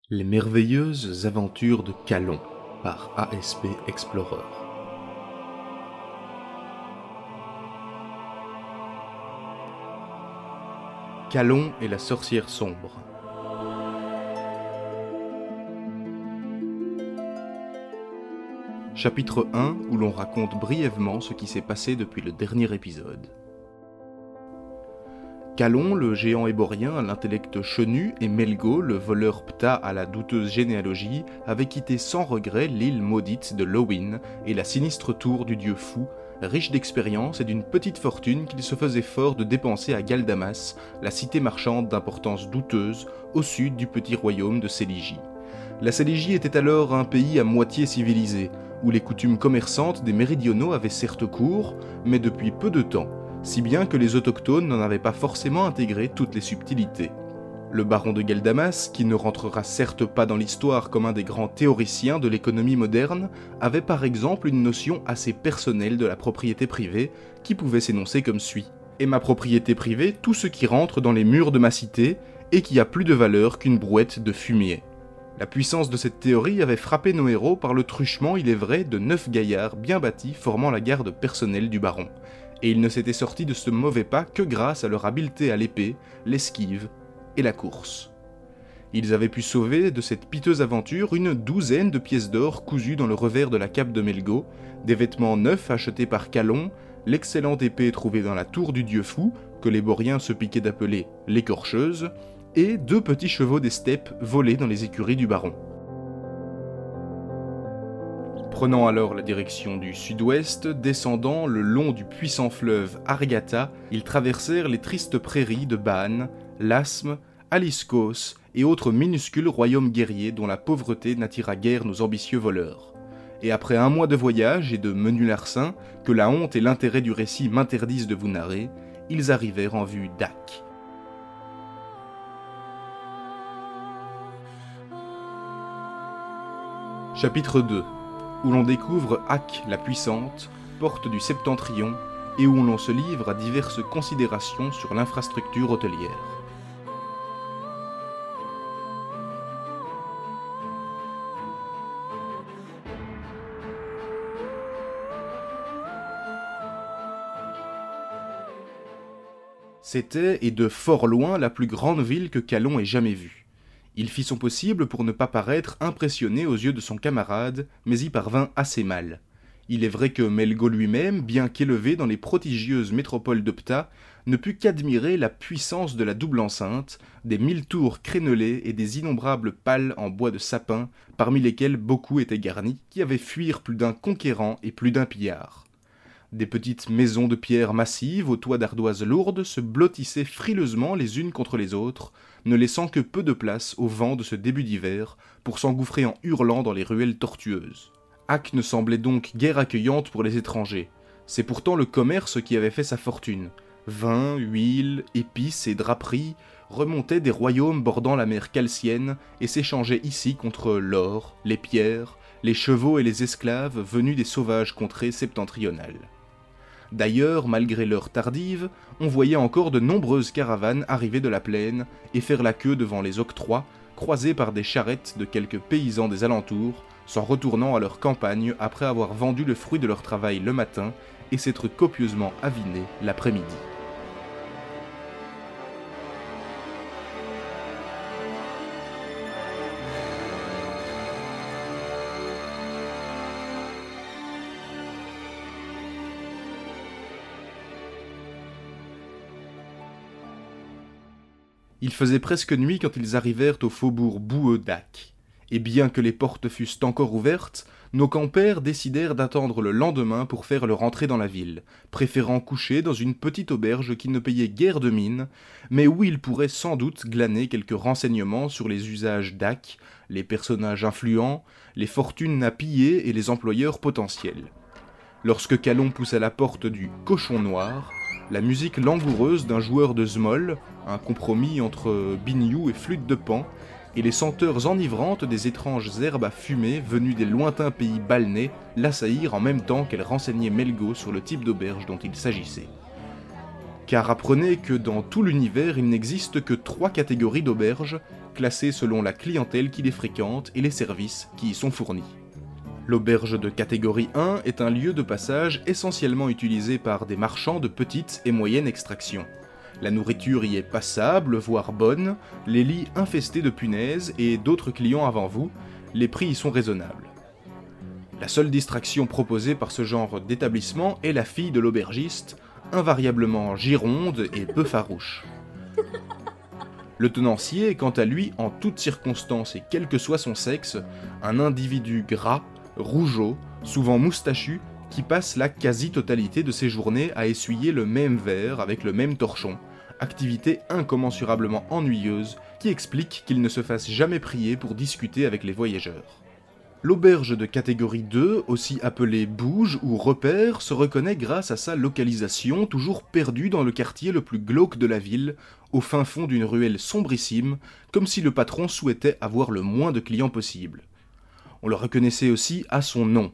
Les merveilleuses aventures de Calon par ASP Explorer. Calon et la sorcière sombre. Chapitre 1 où l'on raconte brièvement ce qui s'est passé depuis le dernier épisode. Calon, le géant éborien à l'intellect chenu, et Melgo, le voleur Ptah à la douteuse généalogie, avaient quitté sans regret l'île maudite de Lowin et la sinistre tour du dieu fou, riche d'expérience et d'une petite fortune qu'il se faisait fort de dépenser à Galdamas, la cité marchande d'importance douteuse, au sud du petit royaume de Céligie. La Céligie était alors un pays à moitié civilisé, où les coutumes commerçantes des méridionaux avaient certes cours, mais depuis peu de temps, si bien que les autochtones n'en avaient pas forcément intégré toutes les subtilités. Le baron de Galdamas, qui ne rentrera certes pas dans l'histoire comme un des grands théoriciens de l'économie moderne, avait par exemple une notion assez personnelle de la propriété privée, qui pouvait s'énoncer comme suit. « Et ma propriété privée, tout ce qui rentre dans les murs de ma cité, et qui a plus de valeur qu'une brouette de fumier. » La puissance de cette théorie avait frappé nos héros par le truchement, il est vrai, de 9 gaillards bien bâtis formant la garde personnelle du baron. Et ils ne s'étaient sortis de ce mauvais pas que grâce à leur habileté à l'épée, l'esquive et la course. Ils avaient pu sauver de cette piteuse aventure une 12aine de pièces d'or cousues dans le revers de la cape de Melgo, des vêtements neufs achetés par Calon, l'excellente épée trouvée dans la tour du dieu fou, que les Boriens se piquaient d'appeler l'écorcheuse, et 2 petits chevaux des steppes volés dans les écuries du baron. Prenant alors la direction du sud-ouest, descendant le long du puissant fleuve Argata, ils traversèrent les tristes prairies de Baan, Lasme, Aliscos et autres minuscules royaumes guerriers dont la pauvreté n'attira guère nos ambitieux voleurs. Et après un mois de voyage et de menus larcins, que la honte et l'intérêt du récit m'interdisent de vous narrer, ils arrivèrent en vue d'Ak. Chapitre 2 où l'on découvre Ak la puissante, porte du Septentrion, et où l'on se livre à diverses considérations sur l'infrastructure hôtelière. C'était, et de fort loin, la plus grande ville que Calon ait jamais vue. Il fit son possible pour ne pas paraître impressionné aux yeux de son camarade, mais y parvint assez mal. Il est vrai que Melgo lui-même, bien qu'élevé dans les prodigieuses métropoles de Ptah, ne put qu'admirer la puissance de la double enceinte, des 1000 tours crénelées et des innombrables pales en bois de sapin, parmi lesquelles beaucoup étaient garnis, qui avaient fuir plus d'un conquérant et plus d'un pillard. Des petites maisons de pierre massives aux toits d'ardoises lourdes se blottissaient frileusement les unes contre les autres, ne laissant que peu de place au vent de ce début d'hiver pour s'engouffrer en hurlant dans les ruelles tortueuses. Ak ne semblait donc guère accueillante pour les étrangers. C'est pourtant le commerce qui avait fait sa fortune. Vin, huile, épices et draperies remontaient des royaumes bordant la mer Calcienne et s'échangeaient ici contre l'or, les pierres, les chevaux et les esclaves venus des sauvages contrées septentrionales. D'ailleurs, malgré l'heure tardive, on voyait encore de nombreuses caravanes arriver de la plaine et faire la queue devant les octrois, croisés par des charrettes de quelques paysans des alentours, s'en retournant à leur campagne après avoir vendu le fruit de leur travail le matin et s'être copieusement avinés l'après-midi. Il faisait presque nuit quand ils arrivèrent au faubourg boueux d'Ak. Et bien que les portes fussent encore ouvertes, nos campers décidèrent d'attendre le lendemain pour faire leur entrée dans la ville, préférant coucher dans une petite auberge qui ne payait guère de mine, mais où ils pourraient sans doute glaner quelques renseignements sur les usages d'Ak, les personnages influents, les fortunes à piller et les employeurs potentiels. Lorsque Calon poussa la porte du Cochon Noir, la musique langoureuse d'un joueur de zmol, un compromis entre biniou et flûte de pan, et les senteurs enivrantes des étranges herbes à fumer venues des lointains pays balnais l'assaillirent en même temps qu'elle renseignait Melgo sur le type d'auberge dont il s'agissait. Car apprenez que dans tout l'univers il n'existe que 3 catégories d'auberges, classés selon la clientèle qui les fréquente et les services qui y sont fournis. L'auberge de catégorie 1 est un lieu de passage essentiellement utilisé par des marchands de petite et moyenne extraction. La nourriture y est passable, voire bonne, les lits infestés de punaises et d'autres clients avant vous, les prix y sont raisonnables. La seule distraction proposée par ce genre d'établissement est la fille de l'aubergiste, invariablement gironde et peu farouche. Le tenancier est quant à lui, en toutes circonstances et quel que soit son sexe, un individu gras, rougeau, souvent moustachu, qui passe la quasi-totalité de ses journées à essuyer le même verre avec le même torchon, activité incommensurablement ennuyeuse qui explique qu'il ne se fasse jamais prier pour discuter avec les voyageurs. L'auberge de catégorie 2, aussi appelée bouge ou repère, se reconnaît grâce à sa localisation toujours perdue dans le quartier le plus glauque de la ville, au fin fond d'une ruelle sombrissime, comme si le patron souhaitait avoir le moins de clients possible. On le reconnaissait aussi à son nom.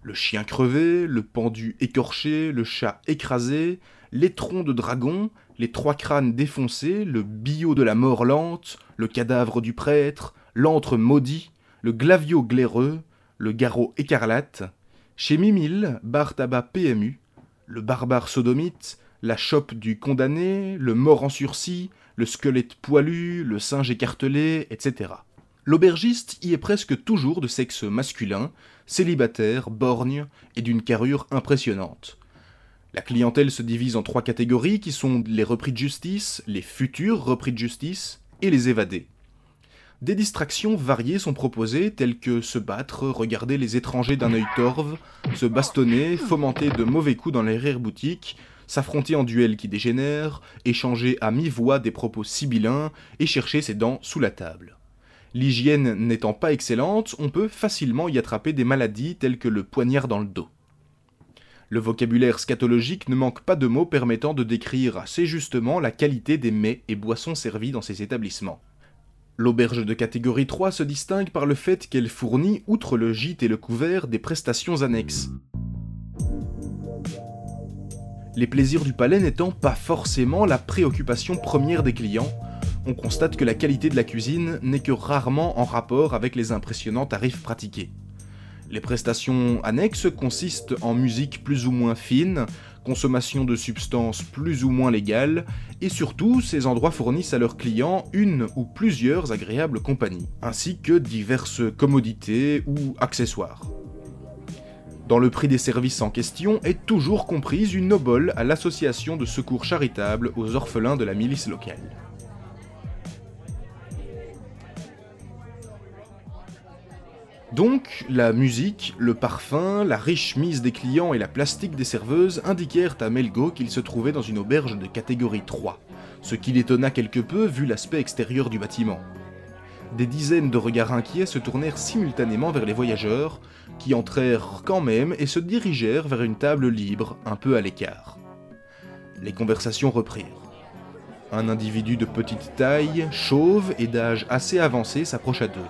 Le chien crevé, le pendu écorché, le chat écrasé, l'étron de dragon, les 3 crânes défoncés, le billot de la mort lente, le cadavre du prêtre, l'antre maudit, le glavio glaireux, le garrot écarlate, chez Mimile, bar tabac PMU, le barbare sodomite, la chope du condamné, le mort en sursis, le squelette poilu, le singe écartelé, etc. L'aubergiste y est presque toujours de sexe masculin, célibataire, borgne et d'une carrure impressionnante. La clientèle se divise en 3 catégories qui sont les repris de justice, les futurs repris de justice et les évadés. Des distractions variées sont proposées telles que se battre, regarder les étrangers d'un œil torve, se bastonner, fomenter de mauvais coups dans les arrière-boutiques, s'affronter en duel qui dégénère, échanger à mi-voix des propos sibyllins et chercher ses dents sous la table. L'hygiène n'étant pas excellente, on peut facilement y attraper des maladies telles que le poignard dans le dos. Le vocabulaire scatologique ne manque pas de mots permettant de décrire assez justement la qualité des mets et boissons servis dans ces établissements. L'auberge de catégorie 3 se distingue par le fait qu'elle fournit, outre le gîte et le couvert, des prestations annexes. Les plaisirs du palais n'étant pas forcément la préoccupation première des clients, on constate que la qualité de la cuisine n'est que rarement en rapport avec les impressionnants tarifs pratiqués. Les prestations annexes consistent en musique plus ou moins fine, consommation de substances plus ou moins légales, et surtout, ces endroits fournissent à leurs clients une ou plusieurs agréables compagnies, ainsi que diverses commodités ou accessoires. Dans le prix des services en question est toujours comprise une obole à l'association de secours charitable aux orphelins de la milice locale. Donc, la musique, le parfum, la riche mise des clients et la plastique des serveuses indiquèrent à Melgo qu'il se trouvait dans une auberge de catégorie 3, ce qui l'étonna quelque peu vu l'aspect extérieur du bâtiment. Des dizaines de regards inquiets se tournèrent simultanément vers les voyageurs, qui entrèrent quand même et se dirigèrent vers une table libre, un peu à l'écart. Les conversations reprirent. Un individu de petite taille, chauve et d'âge assez avancé s'approcha d'eux.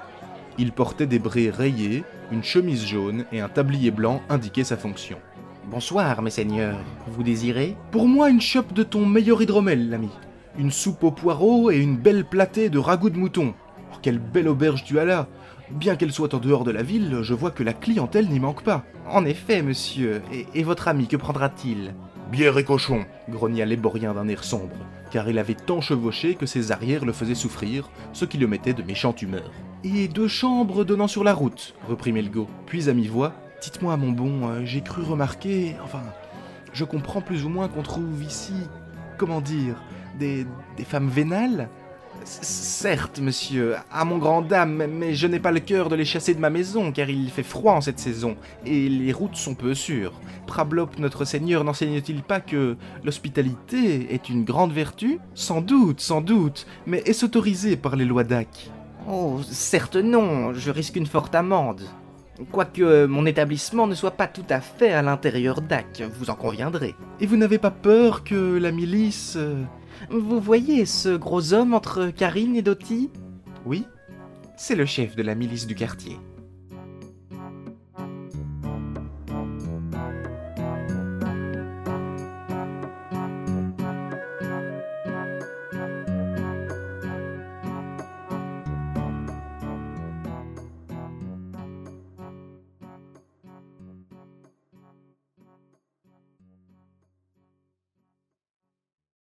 Il portait des brais rayés, une chemise jaune et un tablier blanc indiquaient sa fonction. « Bonsoir, mes seigneurs. Vous désirez ?»« Pour moi, une chope de ton meilleur hydromel, l'ami. Une soupe aux poireaux et une belle platée de ragoût de mouton. Oh, quelle belle auberge tu as là. Bien qu'elle soit en dehors de la ville, je vois que la clientèle n'y manque pas. »« En effet, monsieur. Et votre ami, que prendra-t-il ?»« Bière et cochon !» grogna l'Éborien d'un air sombre, car il avait tant chevauché que ses arrières le faisaient souffrir, ce qui le mettait de méchante humeur. « Et 2 chambres donnant sur la route, » reprit Melgo, puis à mi-voix, « Dites-moi, mon bon, j'ai cru remarquer, enfin, je comprends plus ou moins qu'on trouve ici, comment dire, des femmes vénales ?»« Certes, monsieur, à mon grand dame, mais je n'ai pas le cœur de les chasser de ma maison, car il fait froid en cette saison, et les routes sont peu sûres. Prablop, notre seigneur, n'enseigne-t-il pas que l'hospitalité est une grande vertu ?»« Sans doute, mais est-ce autorisé par les lois d'Ac ?»« Oh, certes non, je risque une forte amende. Quoique mon établissement ne soit pas tout à fait à l'intérieur d'Ac, vous en conviendrez. »« Et vous n'avez pas peur que la milice... Vous voyez ce gros homme entre Karine et Doty ? » Oui, c'est le chef de la milice du quartier.